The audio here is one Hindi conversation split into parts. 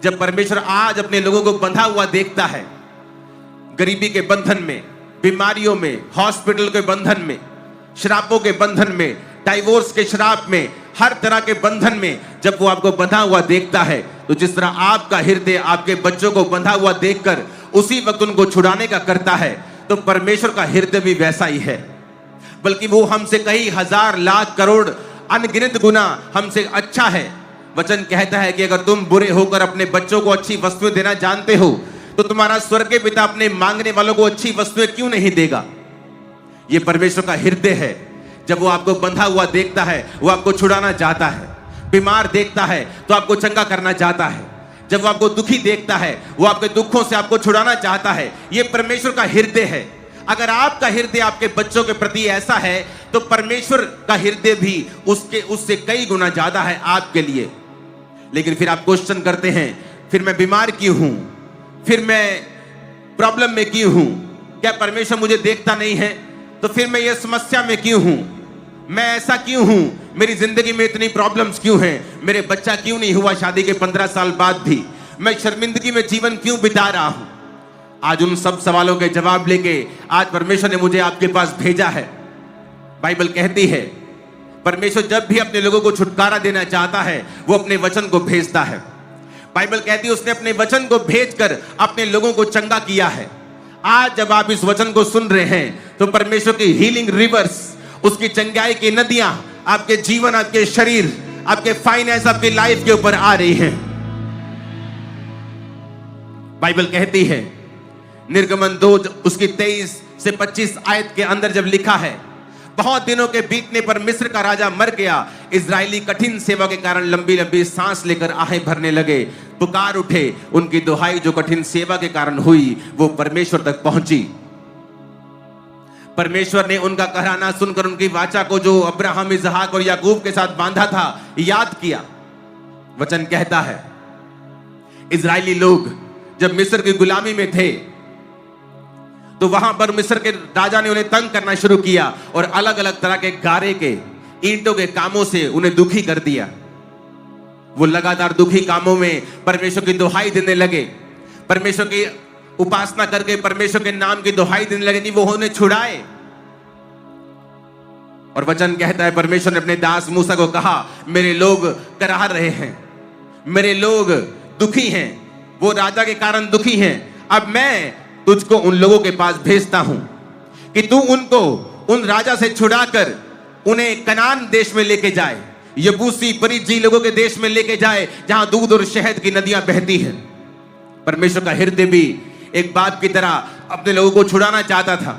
जब परमेश्वर आज अपने लोगों को बंधा हुआ देखता है, गरीबी के बंधन में, बीमारियों में, हॉस्पिटल के बंधन में, श्रापों के बंधन में, डाइवोर्स के श्राप में, हर तरह के बंधन में जब वो आपको बंधा हुआ देखता है, तो जिस तरह आपका हृदय आपके बच्चों को बंधा हुआ देखकर उसी वक्त उनको छुड़ाने का करता है, तो परमेश्वर का हृदय भी वैसा ही है। बल्कि वो हमसे कई हजार लाख करोड़ अनगिनत गुना हमसे अच्छा है। वचन कहता है कि अगर तुम बुरे होकर अपने बच्चों को अच्छी वस्तुएं देना जानते हो, तो तुम्हारा स्वर्गीय पिता अपने मांगने वालों को अच्छी वस्तुएं क्यों नहीं देगा। ये परमेश्वर का हृदय है। जब वो आपको बंधा हुआ देखता है, वो आपको छुड़ाना चाहता है। बीमार देखता है तो आपको चंगा करना चाहता है। जब वो आपको दुखी देखता है, वो आपके दुखों से आपको छुड़ाना चाहता है। ये परमेश्वर का हृदय है। अगर आपका हृदय आपके बच्चों के प्रति ऐसा है, तो परमेश्वर का हृदय भी उससे कई गुना ज्यादा है आपके लिए। लेकिन फिर आप क्वेश्चन करते हैं, फिर मैं बीमार क्यों हूं, फिर मैं प्रॉब्लम में क्यों हूं, क्या परमेश्वर मुझे देखता नहीं है, तो फिर मैं ये समस्या में क्यों हूं, मैं ऐसा क्यों हूं, मेरी जिंदगी में इतनी प्रॉब्लम्स क्यों हैं, मेरे बच्चा क्यों नहीं हुआ शादी के 15 साल बाद भी, मैं शर्मिंदगी में जीवन क्यों बिता रहा हूं। आज उन सब सवालों के जवाब लेके आज परमेश्वर ने मुझे आपके पास भेजा है। बाइबल कहती है परमेश्वर जब भी अपने लोगों को छुटकारा देना चाहता है, वो अपने वचन को भेजता है। बाइबल कहती है उसने अपने वचन को भेजकर अपने लोगों को चंगा किया है। आज जब आप इस वचन को सुन रहे हैं, तो परमेश्वर की हीलिंग रिवर्स, उसकी चंगाई की नदियां आपके जीवन, आपके शरीर, आपके फाइनेंस, आपकी लाइफ के ऊपर आ रही हैं। बाइबल कहती है निर्गमन 2 उसकी 23 से 25 आयत के अंदर जब लिखा है, बहुत दिनों के बीतने पर मिस्र का राजा मर गया। इजरायली कठिन सेवा के कारण लंबी लंबी सांस लेकर आहें भरने लगे, पुकार उठे। उनकी दुहाई जो कठिन सेवा के कारण हुई, वो परमेश्वर तक पहुंची। परमेश्वर ने उनका कहराना सुनकर उनकी वाचा को जो अब्राहम, इसहाक और याकूब के साथ बांधा था, याद किया। वचन कहता है इजरायली लोग जब मिस्र की गुलामी में थे, तो वहां पर मिस्र के राजा ने उन्हें तंग करना शुरू किया और अलग अलग तरह के गारे के, ईंटों के कामों से उन्हें दुखी कर दिया। वो लगातार दुखी कामों में परमेश्वर की दुहाई देने लगे, परमेश्वर की उपासना करके परमेश्वर के नाम की दुहाई देने लगे, नहीं वो उन्हें छुड़ाए। और वचन कहता है परमेश्वर ने अपने दास मूसा को कहा, मेरे लोग कराह रहे हैं, मेरे लोग दुखी हैं, वो राजा के कारण दुखी हैं। अब मैं तुझको उन लोगों के पास भेजता हूं कि तू उनको उन राजा से छुड़ाकर उन्हें कनान देश में लेके जाए, यबूसी परिज्जी लोगों के देश में लेके जाए, जहां दूध और शहद की नदियां बहती हैं। परमेश्वर का हृदय भी एक बाप की तरह अपने लोगों को छुड़ाना चाहता था।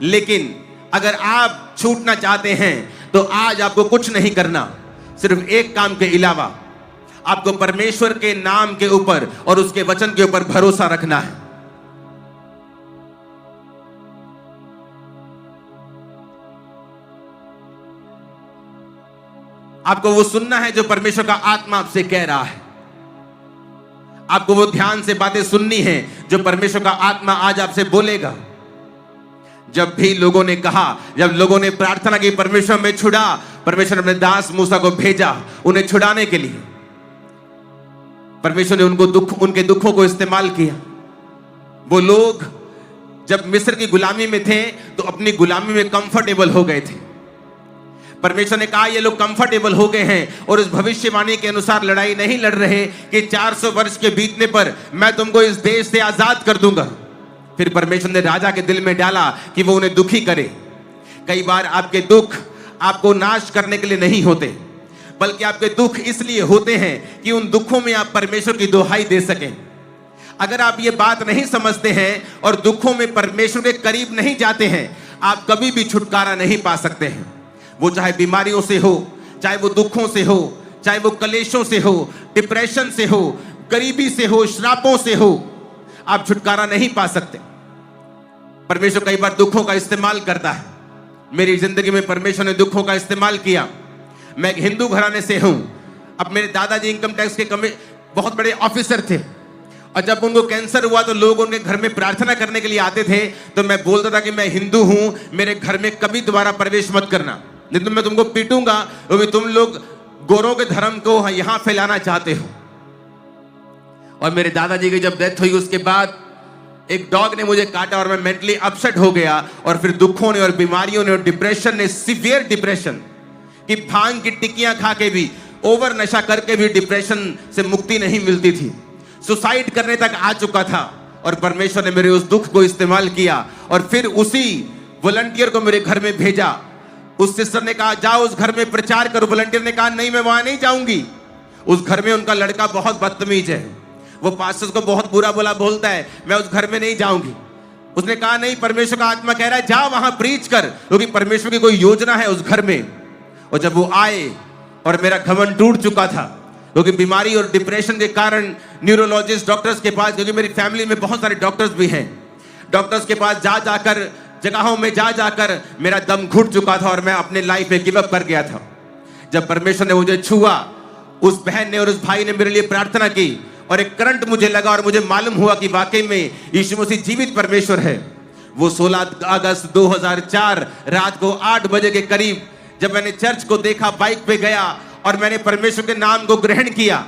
लेकिन अगर आप छूटना चाहते हैं, तो आज आपको कुछ नहीं करना, सिर्फ एक काम के अलावा आपको परमेश्वर के नाम के ऊपर और उसके वचन के ऊपर भरोसा रखना है। आपको वो सुनना है जो परमेश्वर का आत्मा आपसे कह रहा है। आपको वो ध्यान से बातें सुननी है जो परमेश्वर का आत्मा आज आपसे बोलेगा। जब भी लोगों ने कहा, जब लोगों ने प्रार्थना की परमेश्वर में छुड़ा, परमेश्वर ने अपने दास मूसा को भेजा उन्हें छुड़ाने के लिए। परमेश्वर ने उनके दुखों को इस्तेमाल किया। वो लोग जब मिस्र की गुलामी में थे, तो अपनी गुलामी में कंफर्टेबल हो गए थे। परमेश्वर ने कहा ये लोग कंफर्टेबल हो गए हैं और इस भविष्यवाणी के अनुसार लड़ाई नहीं लड़ रहे कि 400 वर्ष के बीतने पर मैं तुमको इस देश से आजाद कर दूंगा। फिर परमेश्वर ने राजा के दिल में डाला कि वो उन्हें दुखी करे। कई बार आपके दुख आपको नाश करने के लिए नहीं होते, बल्कि आपके दुख इसलिए होते हैं कि उन दुखों में आप परमेश्वर की दुहाई दे सकें। अगर आप ये बात नहीं समझते हैं और दुखों में परमेश्वर के करीब नहीं जाते हैं, आप कभी भी छुटकारा नहीं पा सकते हैं। वो चाहे बीमारियों से हो, चाहे वो दुखों से हो, चाहे वो कलेशों से हो, डिप्रेशन से हो, गरीबी से हो, श्रापों से हो, आप छुटकारा नहीं पा सकते। परमेश्वर कई बार दुखों का इस्तेमाल करता है। मेरी जिंदगी में परमेश्वर ने दुखों का इस्तेमाल किया। मैं एक हिंदू घराने से हूं। अब मेरे दादाजी इनकम टैक्स के बहुत बड़े ऑफिसर थे, और जब उनको कैंसर हुआ तो लोग उनके घर में प्रार्थना करने के लिए आते थे। तो मैं बोलता था कि मैं हिंदू हूं, मेरे घर में कभी दोबारा प्रवेश मत करना, नहीं तो मैं तुमको पीटूंगा, क्योंकि तुम लोग गोरों के धर्म को यहां फैलाना चाहते हो। और मेरे दादाजी की जब डेथ हुई उसके बाद एक डॉग ने मुझे काटा और मैं मेंटली अपसेट हो गया। और फिर दुखों ने और बीमारियों ने और डिप्रेशन ने, सीवियर डिप्रेशन, कि भांग की टिक्कियां खा के भी, ओवर नशा करके भी डिप्रेशन से मुक्ति नहीं मिलती थी, सुसाइड करने तक आ चुका था। और परमेश्वर ने मेरे उस दुख को इस्तेमाल किया और फिर उसी वॉलंटियर को मेरे घर में भेजा। उस सिस्टर ने कहा जाओ उस घर में प्रचार करो। वॉलंटियर ने कहा नहीं, मैं वहां नहीं जाऊंगी। उस घर में उनका लड़का बहुत बदतमीज है, वो पास्टर को बहुत बुरा बुरा बोलता है, मैं उस घर में नहीं जाऊंगी। उसने कहा नहीं, परमेश्वर का आत्मा कह रहा है जा वहां प्रीच कर, क्योंकि परमेश्वर की कोई योजना है उस घर में। और जब वो आए और मेरा घमंड टूट चुका था, क्योंकि बीमारी और डिप्रेशन के कारण न्यूरोलॉजिस्ट डॉक्टर्स के पास, क्योंकि मेरी फैमिली में बहुत सारे डॉक्टर्स भी हैं, डॉक्टर्स के पास जा जाकर, जगहों में जा जाकर मेरा दम घुट चुका था और मैं अपने लाइफ में गिव अप कर गया था। जब परमेश्वर ने मुझे छुआ, उस बहन ने और उस भाई ने मेरे लिए प्रार्थना की और एक करंट मुझे लगा और मुझे मालूम हुआ कि वाकई में यीशु मसीह जीवित परमेश्वर है। वो 16 अगस्त 2004 रात को 8 बजे के करीब जब मैंने चर्च को देखा, बाइक पे गया और मैंने परमेश्वर के नाम को ग्रहण किया,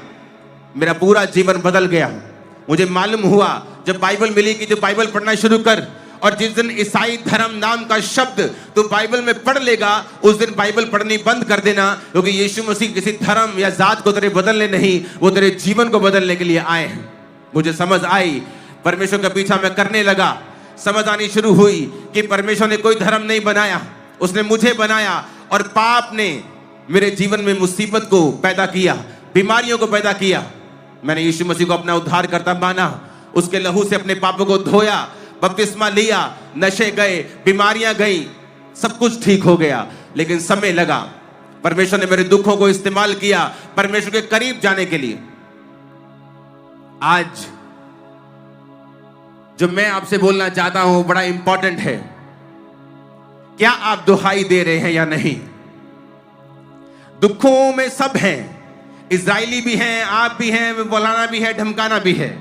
मेरा पूरा जीवन बदल गया। मुझे मालूम हुआ जब बाइबल मिली कि जो बाइबल पढ़ना शुरू कर, और जिस दिन ईसाई धर्म नाम का शब्द तो बाइबल में पढ़ लेगा, उस दिन बाइबल पढ़नी बंद कर देना, क्योंकि यीशु मसीह किसी धर्म या जात को तेरे बदलने नहीं, वो तेरे जीवन को बदलने के लिए आए हैं। मुझे समझ आई, परमेश्वर का पीछा मैं करने लगा। समझ आनी शुरू हुई कि परमेश्वर ने कोई धर्म नहीं बनाया, उसने मुझे बनाया। और पाप ने मेरे जीवन में मुसीबत को पैदा किया, बीमारियों को पैदा किया। मैंने यीशु मसीह को अपना उद्धारकर्ता माना, उसके लहू से अपने पापों को धोया, बपतिस्मा लिया, नशे गए, बीमारियां गई, सब कुछ ठीक हो गया। लेकिन समय लगा। परमेश्वर ने मेरे दुखों को इस्तेमाल किया परमेश्वर के करीब जाने के लिए। आज जो मैं आपसे बोलना चाहता हूं बड़ा इंपॉर्टेंट है। क्या आप दुहाई दे रहे हैं या नहीं? दुखों में सब हैं, इजरायली भी हैं, आप भी हैं, बोलाना भी है, धमकाना भी है।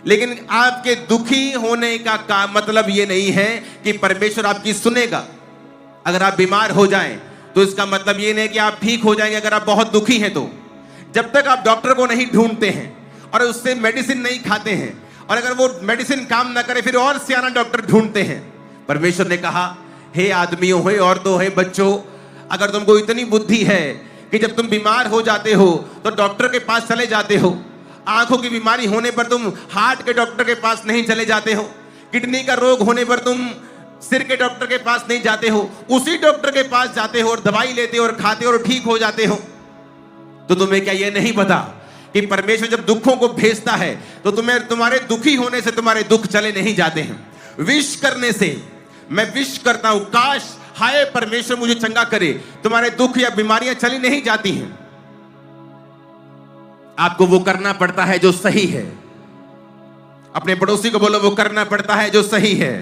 लेकिन आपके दुखी होने का मतलब यह नहीं है कि परमेश्वर आपकी सुनेगा। अगर आप बीमार हो जाएं तो इसका मतलब यह नहीं कि आप ठीक हो जाएंगे। अगर आप बहुत दुखी हैं तो जब तक आप डॉक्टर को नहीं ढूंढते हैं और उससे मेडिसिन नहीं खाते हैं, और अगर वो मेडिसिन काम ना करे फिर और सियाना डॉक्टर ढूंढते हैं। परमेश्वर ने कहा, हे आदमियों, हे औरतों, हे बच्चों, अगर तुमको इतनी बुद्धि है कि जब तुम बीमार हो जाते हो तो डॉक्टर के पास चले जाते हो, आंखों की बीमारी होने पर तुम हार्ट के डॉक्टर के पास नहीं चले जाते हो, किडनी का रोग होने पर तुम सिर के डॉक्टर के पास नहीं जाते हो, उसी डॉक्टर के पास जाते हो और दवाई लेते हो और खाते हो और ठीक हो जाते हो, तो तुम्हें क्या यह नहीं पता कि परमेश्वर जब दुखों को भेजता है तो तुम्हारे दुखी होने से तुम्हारे दुख चले नहीं जाते हैं। विश करने से मैं विश करता हूं, काश हाय परमेश्वर मुझे चंगा करे, तुम्हारे दुख या बीमारियां चली नहीं जाती हैं। आपको वो करना पड़ता है जो सही है। अपने पड़ोसी को बोलो, वो करना पड़ता है जो सही है।